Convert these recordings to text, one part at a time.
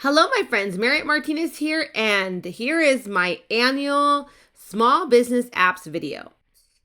Hello, my friends. Marriott Martinez here, and here is my annual Small Business Apps video.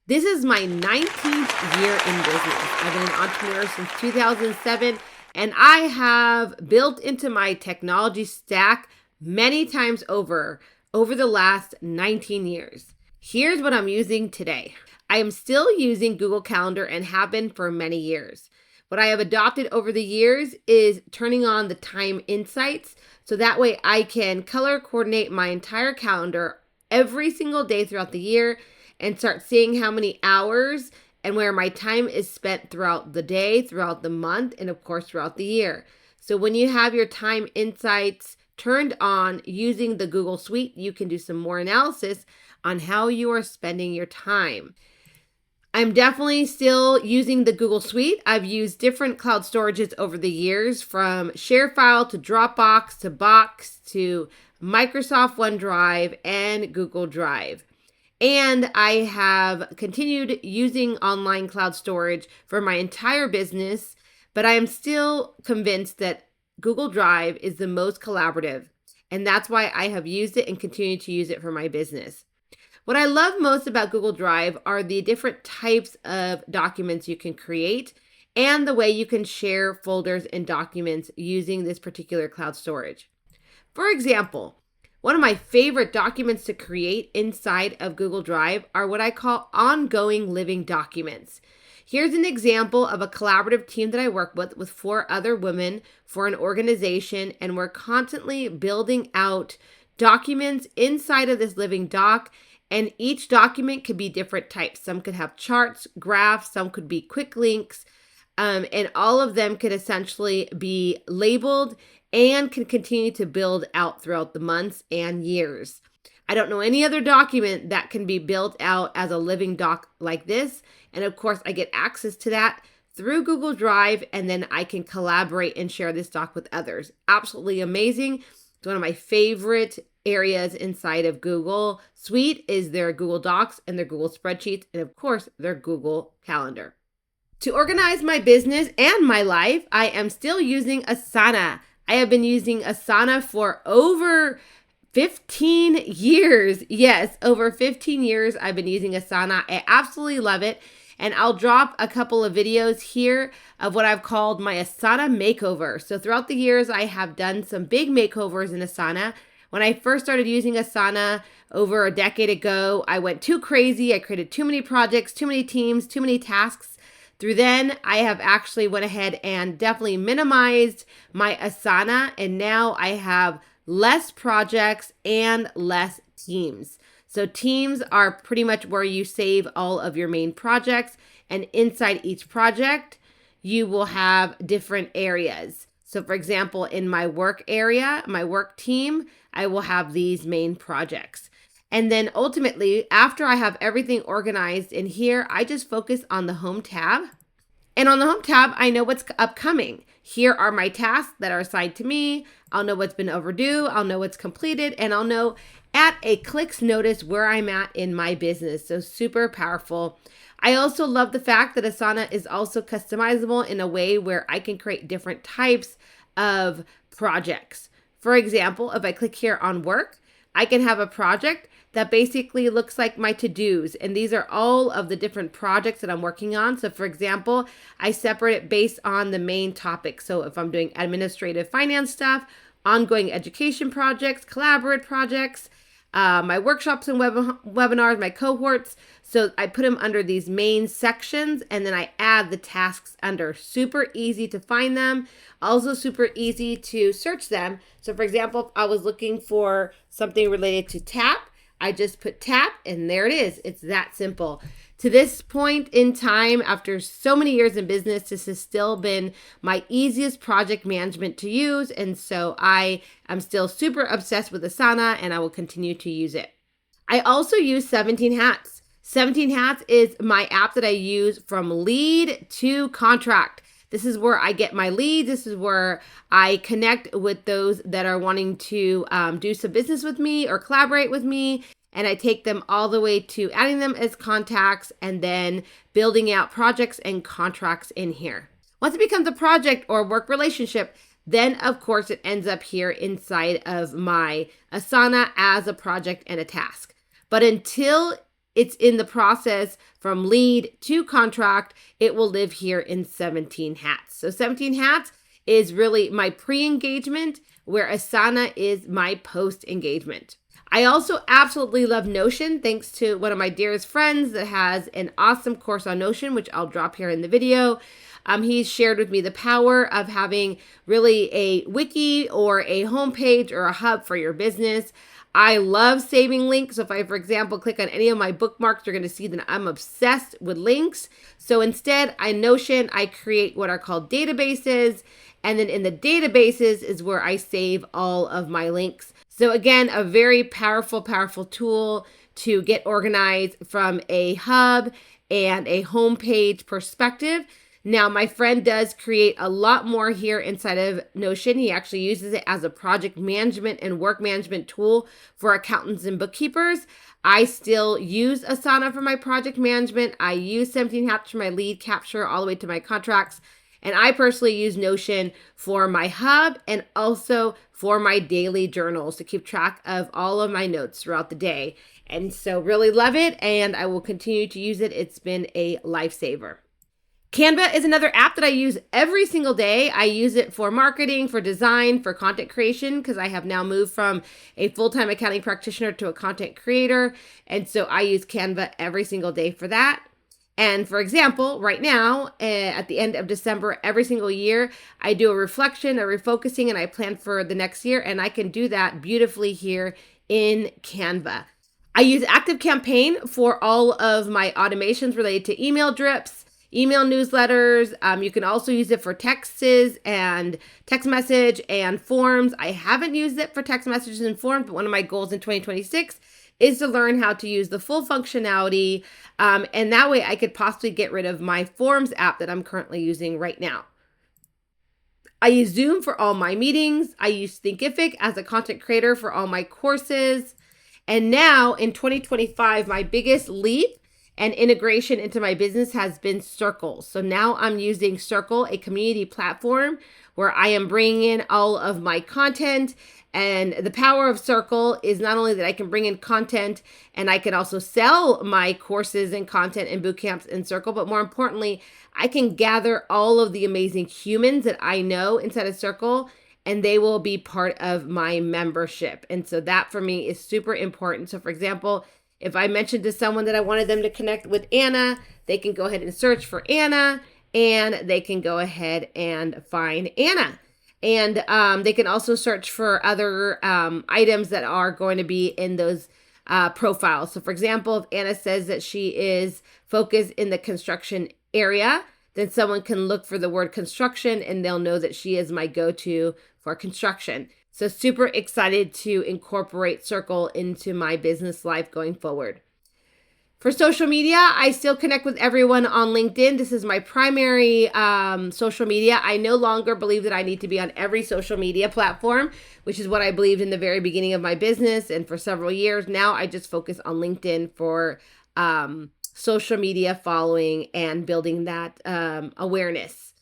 This is my 19th year in business. I've been an entrepreneur since 2007, and I have built into my technology stack many times over the last 19 years. Here's what I'm using today. I am still using Google Calendar and have been for many years. What I have adopted over the years is turning on the time insights so that way I can color coordinate my entire calendar every single day throughout the year and start seeing how many hours and where my time is spent throughout the day, throughout the month, and of course throughout the year. So when you have your time insights turned on using the Google Suite, you can do some more analysis on how you are spending your time. I'm definitely still using the Google Suite. I've used different cloud storages over the years, from ShareFile to Dropbox to Box to Microsoft OneDrive and Google Drive. And I have continued using online cloud storage for my entire business, but I am still convinced that Google Drive is the most collaborative, and that's why I have used it and continue to use it for my business. What I love most about Google Drive are the different types of documents you can create and the way you can share folders and documents using this particular cloud storage. For example, one of my favorite documents to create inside of Google Drive are what I call ongoing living documents. Here's an example of a collaborative team that I work with 4 other women for an organization, and we're constantly building out documents inside of this living doc. And each document could be different types. Some could have charts, graphs, some could be quick links, and all of them could essentially be labeled and can continue to build out throughout the months and years. I don't know any other document that can be built out as a living doc like this. And of course, I get access to that through Google Drive, and then I can collaborate and share this doc with others. Absolutely amazing. It's one of my favorite areas inside of Google Suite is their Google Docs and their Google Spreadsheets, and of course, their Google Calendar. To organize my business and my life, I am still using Asana. I have been using Asana for over 15 years. Yes, over 15 years I've been using Asana. I absolutely love it. And I'll drop a couple of videos here of what I've called my Asana makeover. So throughout the years, I have done some big makeovers in Asana. When I first started using Asana over a decade ago, I went too crazy. I created too many projects, too many teams, too many tasks. Through then, I have actually went ahead and definitely minimized my Asana, and now I have less projects and less teams. So teams are pretty much where you save all of your main projects, and inside each project, you will have different areas. So for example, in my work area, my work team, I will have these main projects. And then ultimately, after I have everything organized in here, I just focus on the home tab. And on the home tab, I know what's upcoming. Here are my tasks that are assigned to me. I'll know what's been overdue. I'll know what's completed, and I'll know at a click's notice where I'm at in my business. So super powerful. I also love the fact that Asana is also customizable in a way where I can create different types of projects. For example, if I click here on work, I can have a project that basically looks like my to-dos. And these are all of the different projects that I'm working on. So for example, I separate it based on the main topic. So if I'm doing administrative finance stuff, ongoing education projects, collaborative projects, my workshops and webinars, my cohorts. So I put them under these main sections, and then I add the tasks under. Super easy to find them. Also super easy to search them. So for example, if I was looking for something related to TAP, I just put TAP and there it is. It's that simple. To this point in time, after so many years in business, this has still been my easiest project management to use. And so I am still super obsessed with Asana, and I will continue to use it. I also use 17 Hats. 17 Hats is my app that I use from lead to contract. This is where I get my leads. This is where I connect with those that are wanting to do some business with me or collaborate with me. And I take them all the way to adding them as contacts and then building out projects and contracts in here. Once it becomes a project or work relationship, then of course it ends up here inside of my Asana as a project and a task. But until it's in the process from lead to contract, it will live here in 17 hats. So 17 hats is really my pre-engagement, where Asana is my post-engagement. I also absolutely love Notion, thanks to one of my dearest friends that has an awesome course on Notion, which I'll drop here in the video. He's shared with me the power of having really a wiki or a homepage or a hub for your business. I love saving links. So if I, for example, click on any of my bookmarks, you're going to see that I'm obsessed with links. So instead, in Notion, I create what are called databases. And then in the databases is where I save all of my links. So again, a very powerful tool to get organized from a hub and a homepage perspective. Now, my friend does create a lot more here inside of Notion. He actually uses it as a project management and work management tool for accountants and bookkeepers. I still use Asana for my project management. I use 17 Hats for my lead capture all the way to my contracts. And I personally use Notion for my hub and also for my daily journals to keep track of all of my notes throughout the day. And so really love it, and I will continue to use it. It's been a lifesaver. Canva is another app that I use every single day. I use it for marketing, for design, for content creation, because I have now moved from a full-time accounting practitioner to a content creator. And so I use Canva every single day for that. And for example, right now, at the end of December, every single year, I do a reflection, a refocusing, and I plan for the next year. And I can do that beautifully here in Canva. I use ActiveCampaign for all of my automations related to email drips, email newsletters. You can also use it for texts and text message and forms. I haven't used it for text messages and forms, but one of my goals in 2026 is to learn how to use the full functionality. And that way I could possibly get rid of my Forms app that I'm currently using right now. I use Zoom for all my meetings. I use Thinkific as a content creator for all my courses. And now in 2025, my biggest leap and integration into my business has been Circle. So now I'm using Circle, a community platform where I am bringing in all of my content. And the power of Circle is not only that I can bring in content and I can also sell my courses and content and boot camps in Circle, but more importantly, I can gather all of the amazing humans that I know inside of Circle, and they will be part of my membership. And so that for me is super important. So for example, if I mentioned to someone that I wanted them to connect with Anna, they can go ahead and search for Anna, and they can go ahead and find Anna. And they can also search for other items that are going to be in those profiles. So for example, if Anna says that she is focused in the construction area, then someone can look for the word construction and they'll know that she is my go-to for construction. So super excited to incorporate Circle into my business life going forward. For social media, I still connect with everyone on LinkedIn. This is my primary social media. I no longer believe that I need to be on every social media platform, which is what I believed in the very beginning of my business and for several years. Now I just focus on LinkedIn for social media following and building that awareness.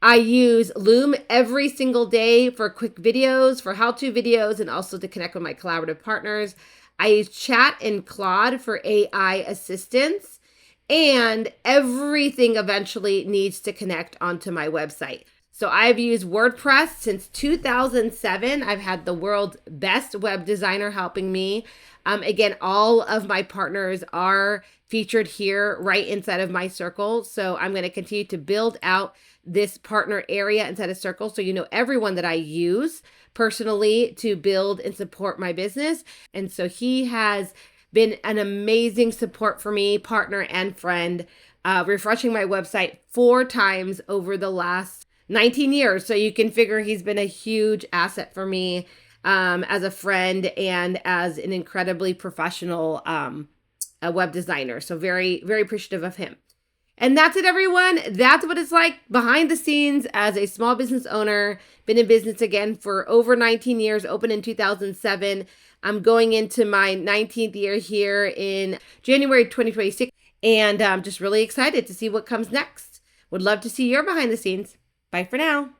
I use Loom every single day for quick videos, for how-to videos, and also to connect with my collaborative partners. I use Chat and Claude for AI assistance, and everything eventually needs to connect onto my website. So I've used WordPress since 2007. I've had the world's best web designer helping me. Again, all of my partners are featured here right inside of my Circle. So I'm going to continue to build out this partner area inside of Circle, so you know everyone that I use personally to build and support my business. And so he has been an amazing support for me, partner and friend, refreshing my website 4 times over the last 19 years. So you can figure he's been a huge asset for me as a friend and as an incredibly professional web designer. So very, very appreciative of him. And that's it, everyone. That's what it's like behind the scenes as a small business owner. Been in business again for over 19 years, opened in 2007. I'm going into my 19th year here in January 2026. And I'm just really excited to see what comes next. Would love to see your behind the scenes. Bye for now.